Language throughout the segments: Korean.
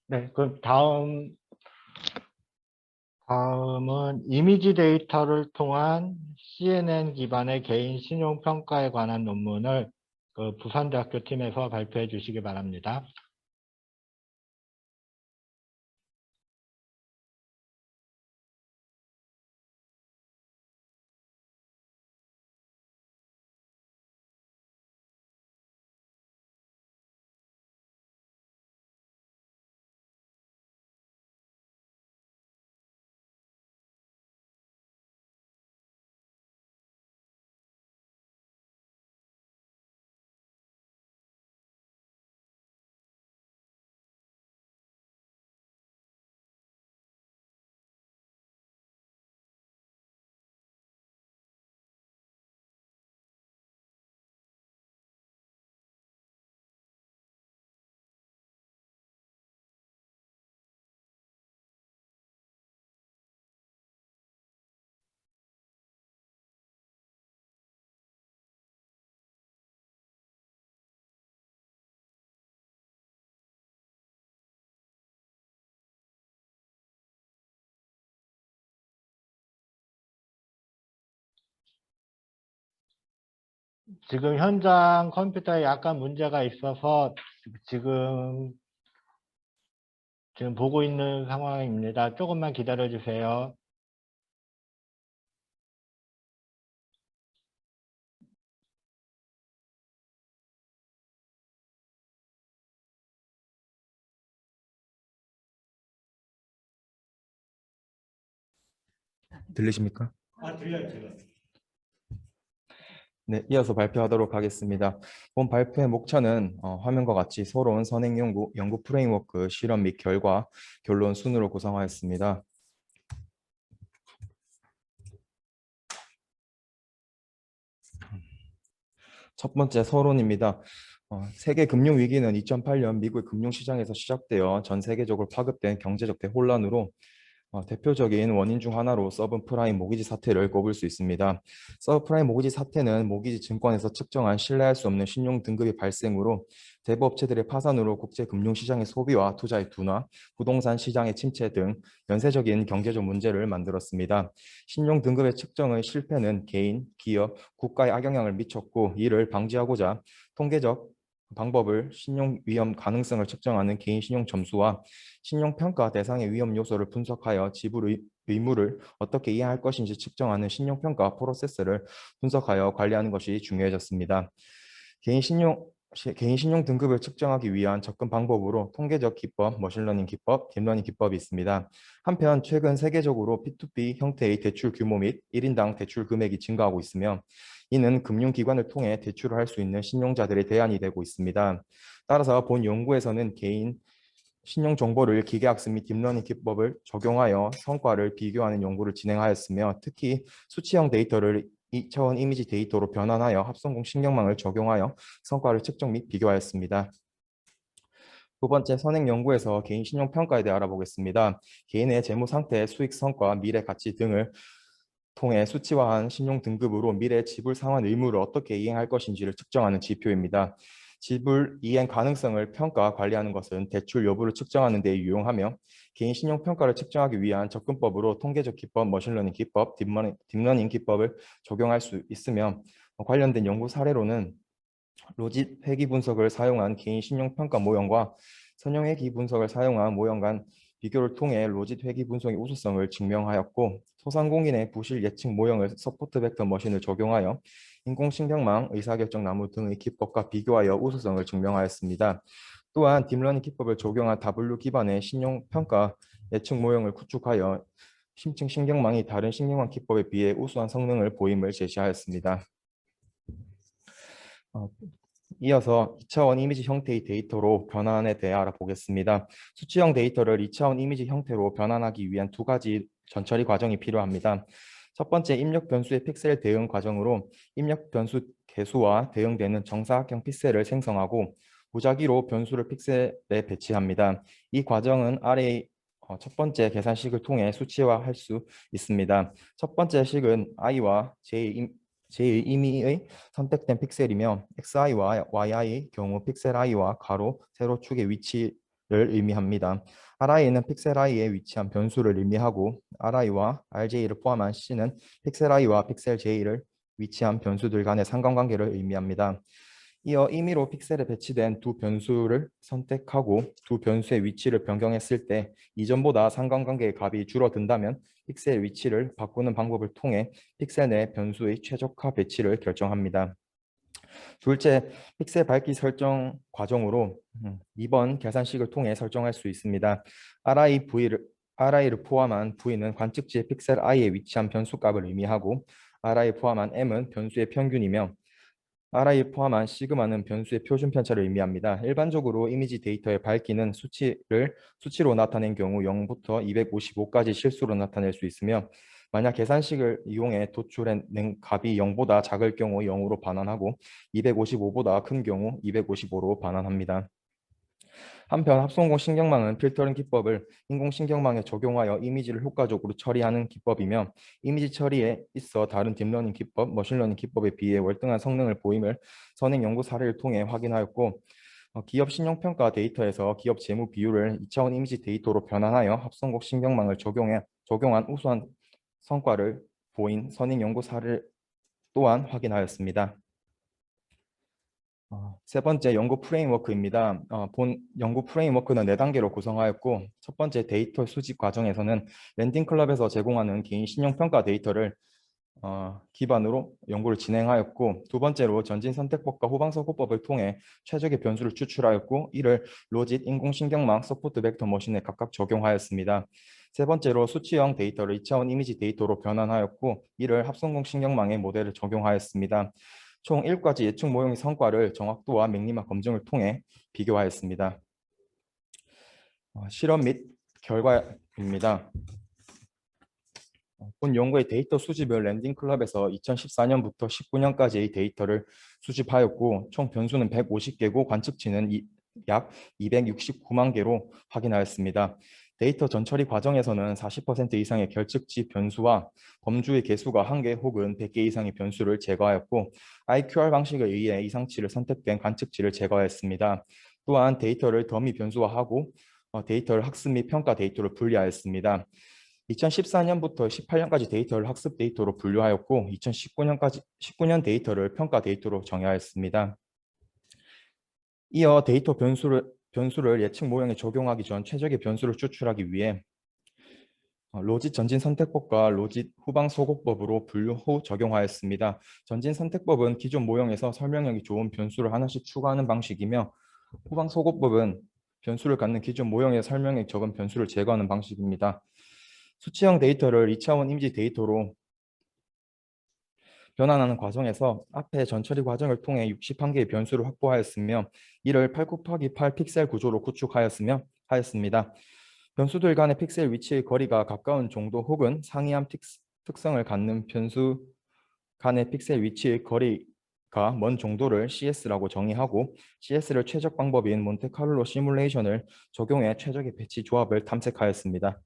네, 그럼 다음은 이미지 데이터를 통한 CNN 기반의 개인 신용 평가에 관한 논문을 그 부산대학교 팀에서 발표해 주시기 바랍니다. 지금 현장 컴퓨터에 약간 문제가 있어서 지금 보고 있는 상황입니다. 조금만 기다려 주세요. 들리십니까? 들려요, 지금. 네, 이어서 발표하도록 하겠습니다. 본 발표의 목차는 화면과 같이 서러운 선행 연구 프레임워크, 실험 및 결과, 결론 순으로 구성하였습니다. 첫 번째 서론입니다. 세계 금융 위기는 2008년 미국의 금융시장에서 시작되어 전 세계적으로 파급된 경제적 대혼란으로 대표적인 원인 중 하나로 서브프라임 모기지 사태를 꼽을 수 있습니다. 서브프라임 모기지 사태는 모기지 증권에서 측정한 신뢰할 수 없는 신용 등급의 발생으로 대부업체들의 파산으로 국제금융시장의 소비와 투자의 둔화, 부동산 시장의 침체 등 연쇄적인 경제적 문제를 만들었습니다. 신용 등급의 측정의 실패는 개인, 기업, 국가에 악영향을 미쳤고 이를 방지하고자 통계적 방법을 신용 위험 가능성을 측정하는 개인 신용 점수와 신용평가 대상의 위험 요소를 분석하여 지불 의무를 어떻게 이해할 것인지 측정하는 신용평가 프로세스를 분석하여 관리하는 것이 중요해졌습니다. 개인 신용 등급을 측정하기 위한 접근 방법으로 통계적 기법, 머신러닝 기법, 딥러닝 기법이 있습니다. 한편 최근 세계적으로 P2P 형태의 대출 규모 및 1인당 대출 금액이 증가하고 있으며 이는 금융기관을 통해 대출을 할 수 있는 신용자들의 대안이 되고 있습니다. 따라서 본 연구에서는 개인 신용 정보를 기계학습 및 딥러닝 기법을 적용하여 성과를 비교하는 연구를 진행하였으며 특히 수치형 데이터를 2차원 이미지 데이터로 변환하여 합성공 신경망을 적용하여 성과를 측정 및 비교하였습니다. 두 번째, 선행 연구에서 개인 신용 평가에 대해 알아보겠습니다. 개인의 재무 상태, 수익 성과, 미래 가치 등을 통해 수치화한 신용 등급으로 미래 지불 상환 의무를 어떻게 이행할 것인지를 측정하는 지표입니다. 지불 이행 가능성을 평가 관리하는 것은 대출 여부를 측정하는 데 유용하며 개인 신용 평가를 측정하기 위한 접근법으로 통계적 기법, 머신러닝 기법, 딥러닝 기법을 적용할 수 있으며 관련된 연구 사례로는 로짓 회귀 분석을 사용한 개인 신용 평가 모형과 선형 회귀 분석을 사용한 모형 간 비교를 통해 로짓 회귀 분석의 우수성을 증명하였고 소상공인의 부실 예측 모형을 서포트 벡터 머신을 적용하여 인공신경망, 의사결정 나무 등의 기법과 비교하여 우수성을 증명하였습니다. 또한 딥러닝 기법을 적용한 W 기반의 신용평가 예측 모형을 구축하여 심층 신경망이 다른 신경망 기법에 비해 우수한 성능을 보임을 제시하였습니다. 이어서 2차원 이미지 형태의 데이터로 변환에 대해 알아보겠습니다. 수치형 데이터를 2차원 이미지 형태로 변환하기 위한 두 가지 전처리 과정이 필요합니다. 첫 번째, 입력 변수의 픽셀 대응 과정으로 입력 변수 개수와 대응되는 정사각형 픽셀을 생성하고 무작위로 변수를 픽셀에 배치합니다. 이 과정은 아래의 첫 번째 계산식을 통해 수치화할 수 있습니다. 첫 번째 식은 i와 j의 임의의 선택된 픽셀이며 xi와 yi의 경우 픽셀 i와 가로, 세로 축의 위치 의미합니다. RI는 픽셀 I에 위치한 변수를 의미하고 RI와 RJ를 포함한 C는 픽셀 I와 픽셀 J를 위치한 변수들 간의 상관관계를 의미합니다. 이어 임의로 픽셀에 배치된 두 변수를 선택하고 두 변수의 위치를 변경했을 때 이전보다 상관관계의 값이 줄어든다면 픽셀 위치를 바꾸는 방법을 통해 픽셀 내 변수의 최적화 배치를 결정합니다. 둘째, 픽셀 밝기 설정 과정으로 2번 계산식을 통해 설정할 수 있습니다. RI를 포함한 V는 관측지의 픽셀 I에 위치한 변수값을 의미하고 RI 포함한 M은 변수의 평균이며 RI 포함한 시그마는 변수의 표준 편차를 의미합니다. 일반적으로 이미지 데이터의 밝기는 수치로 나타낸 경우 0부터 255까지 실수로 나타낼 수 있으며 만약 계산식을 이용해 도출해낸 값이 0보다 작을 경우 0으로 반환하고 255보다 큰 경우 255로 반환합니다. 한편 합성공 신경망은 필터링 기법을 인공신경망에 적용하여 이미지를 효과적으로 처리하는 기법이며 이미지 처리에 있어 다른 딥러닝 기법, 머신러닝 기법에 비해 월등한 성능을 보임을 선행 연구 사례를 통해 확인하였고 기업 신용평가 데이터에서 기업 재무 비율을 2차원 이미지 데이터로 변환하여 합성곡 신경망을 적용한 우수한 성과를 보인 선행 연구 사례 또한 확인하였습니다. 세 번째 연구 프레임워크입니다. 본 연구 프레임워크는 4단계로 구성하였고 첫 번째 데이터 수집 과정에서는 랜딩클럽에서 제공하는 개인 신용평가 데이터를 기반으로 연구를 진행하였고 두 번째로 전진 선택법과 후방 서구법을 통해 최적의 변수를 추출하였고 이를 로짓 인공신경망 서포트 벡터 머신에 각각 적용하였습니다. 세 번째로 수치형 데이터를 2차원 이미지 데이터로 변환하였고 이를 합성공 신경망의 모델을 적용하였습니다. 총 7가지 예측 모형의 성과를 정확도와 맥리마 검증을 통해 비교하였습니다. 실험 및 결과입니다. 본 연구의 데이터 수집을 랜딩클럽에서 2014년부터 19년까지의 데이터를 수집하였고 총 변수는 150개고 관측치는 약 269만 개로 확인하였습니다. 데이터 전처리 과정에서는 40% 이상의 결측치 변수와 범주의 개수가 1개 혹은 100개 이상의 변수를 제거하였고 IQR 방식에 의해 이상치를 선택된 관측치를 제거하였습니다. 또한 데이터를 더미 변수화하고 데이터를 학습 및 평가 데이터로 분리하였습니다. 2014년부터 18년까지 데이터를 학습 데이터로 분류하였고 19년 데이터를 평가 데이터로 정의하였습니다. 이어 데이터 변수를 예측 모형에 적용하기 전 최적의 변수를 추출하기 위해 로짓 전진 선택법과 로짓 후방 소곡법으로 분류 후 적용하였습니다. 전진 선택법은 기존 모형에서 설명력이 좋은 변수를 하나씩 추가하는 방식이며 후방 소곡법은 변수를 갖는 기존 모형의 설명력이 적은 변수를 제거하는 방식입니다. 수치형 데이터를 2차원 이미지 데이터로 변환하는 과정에서 앞에 전처리 과정을 통해 61개의 변수를 확보하였으며 이를 8 곱하기 8 픽셀 구조로 구축하였습니다. 변수들 간의 픽셀 위치의 거리가 가까운 정도 혹은 상이한 특성을 갖는 변수 간의 픽셀 위치의 거리가 먼 정도를 CS라고 정의하고 CS를 최적 방법인 몬테카를로 시뮬레이션을 적용해 최적의 배치 조합을 탐색하였습니다.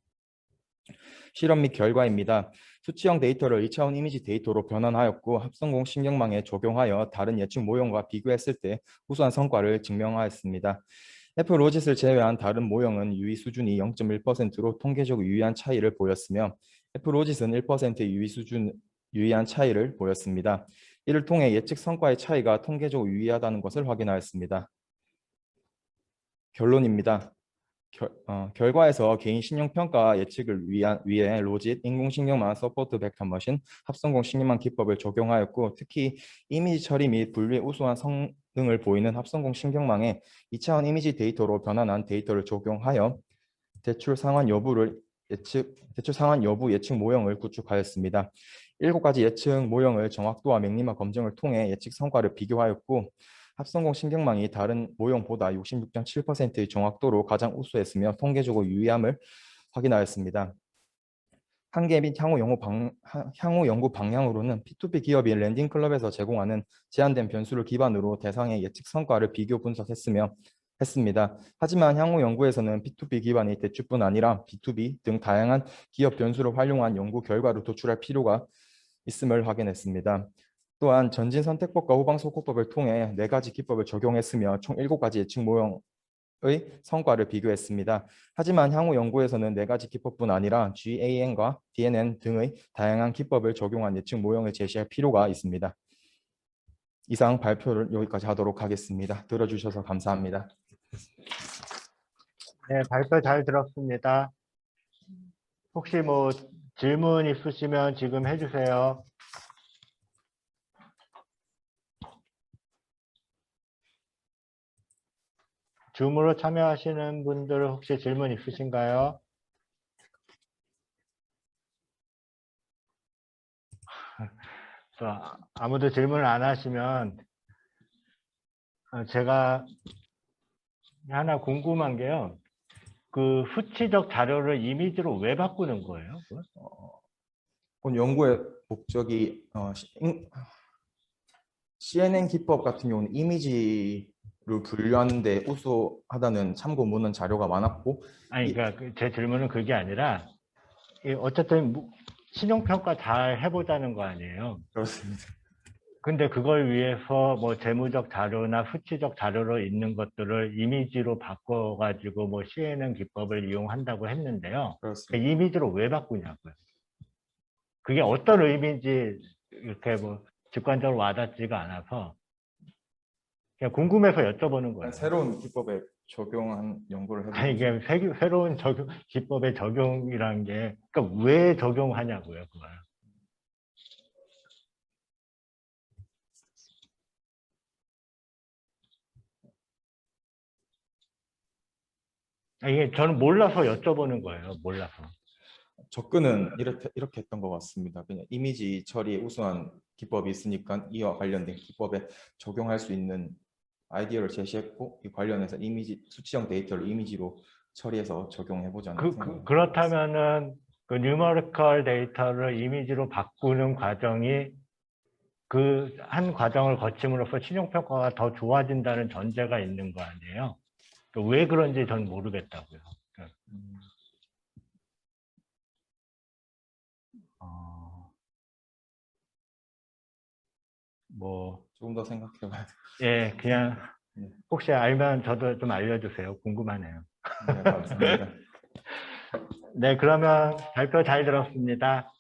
실험 및 결과입니다. 수치형 데이터를 2차원 이미지 데이터로 변환하였고 합성공 신경망에 적용하여 다른 예측 모형과 비교했을 때 우수한 성과를 증명하였습니다. F로짓을 제외한 다른 모형은 유의 수준이 0.1%로 통계적으로 유의한 차이를 보였으며 F로짓은 1% 유의한 차이를 보였습니다. 이를 통해 예측 성과의 차이가 통계적으로 유의하다는 것을 확인하였습니다. 결론입니다. 결과에서 개인 신용평가 예측을 위해 로짓, 인공신경망 서포트 벡터 머신, 합성공 신경망 기법을 적용하였고 특히 이미지 처리 및 분류의 우수한 성능을 보이는 합성공 신경망에 2차원 이미지 데이터로 변환한 데이터를 적용하여 대출 상환 여부 예측 모형을 구축하였습니다. 7가지 예측 모형을 정확도와 맥리마 검증을 통해 예측 성과를 비교하였고 합성공 신경망이 다른 모형보다 66.7%의 정확도로 가장 우수했으며 통계적으로 유의함을 확인하였습니다. 한계 및 향후 연구 방향으로는 P2P 기업인 랜딩클럽에서 제공하는 제한된 변수를 기반으로 대상의 예측 성과를 비교 분석했습니다. 하지만 향후 연구에서는 P2P 기반의 대출뿐 아니라 B2B 등 다양한 기업 변수를 활용한 연구 결과를 도출할 필요가 있음을 확인했습니다. 또한 전진 선택법과 후방 소곡법을 통해 4가지 기법을 적용했으며 총 7가지 예측 모형 성과를 비교했습니다. 하지만 향후 연구에서는 4가지 기법뿐 아니라 GAN과 DNN 등의 다양한 기법을 적용한 예측 모형을 제시할 필요가 있습니다. 이상 발표를 여기까지 하도록 하겠습니다. 들어주셔서 감사합니다. 네, 발표 잘 들었습니다. 혹시 뭐 질문 있으시면 지금 해주세요. 줌으로 참여하시는 분들 혹시 질문 있으신가요? 아무도 질문을 안 하시면 제가 하나 궁금한 게요. 그 수치적 자료를 이미지로 왜 바꾸는 거예요? 본 연구의 목적이 CNN 기법 같은 경우는 이미지를 분류하는 데 우수하다는 참고 문헌 자료가 많았고, 아니, 그러니까 제 질문은 그게 아니라 어쨌든 신용평가 잘 해보자는 거 아니에요. 그렇습니다. 근데 그걸 위해서 뭐 재무적 자료나 수치적 자료로 있는 것들을 이미지로 바꿔가지고 뭐 CNN 기법을 이용한다고 했는데요. 그 그렇습니다. 이미지로 왜 바꾸냐고요. 그게 어떤 의미인지 이렇게 뭐 직관적으로 와닿지가 않아서 그냥 궁금해서 여쭤보는 거예요. 새로운 기법에 적용한 연구를 해보고 아니, 이게 새로운 기법의 적용이라는 게 그러니까 왜 적용하냐고요, 그걸. 이게 저는 몰라서 여쭤보는 거예요. 몰라서. 접근은 이렇게 했던 것 같습니다. 그냥 이미지 처리에 우수한 기법이 있으니까 이와 관련된 기법에 적용할 수 있는 아이디어를 제시했고, 이 관련해서 이미지 수치형 데이터를 이미지로 처리해서 적용해보자는 생각입니다. 그렇다면은 그 뉴머리컬 데이터를 이미지로 바꾸는 과정이 그 한 과정을 거침으로써 신용평가가 더 좋아진다는 전제가 있는 거 아니에요? 왜 그런지 전 모르겠다고요. 뭐 조금 더 생각해봐야 돼요. 예, 그냥 혹시 알면 저도 좀 알려주세요. 궁금하네요. 네, 감사합니다. 네, 그러면 발표 잘 들었습니다.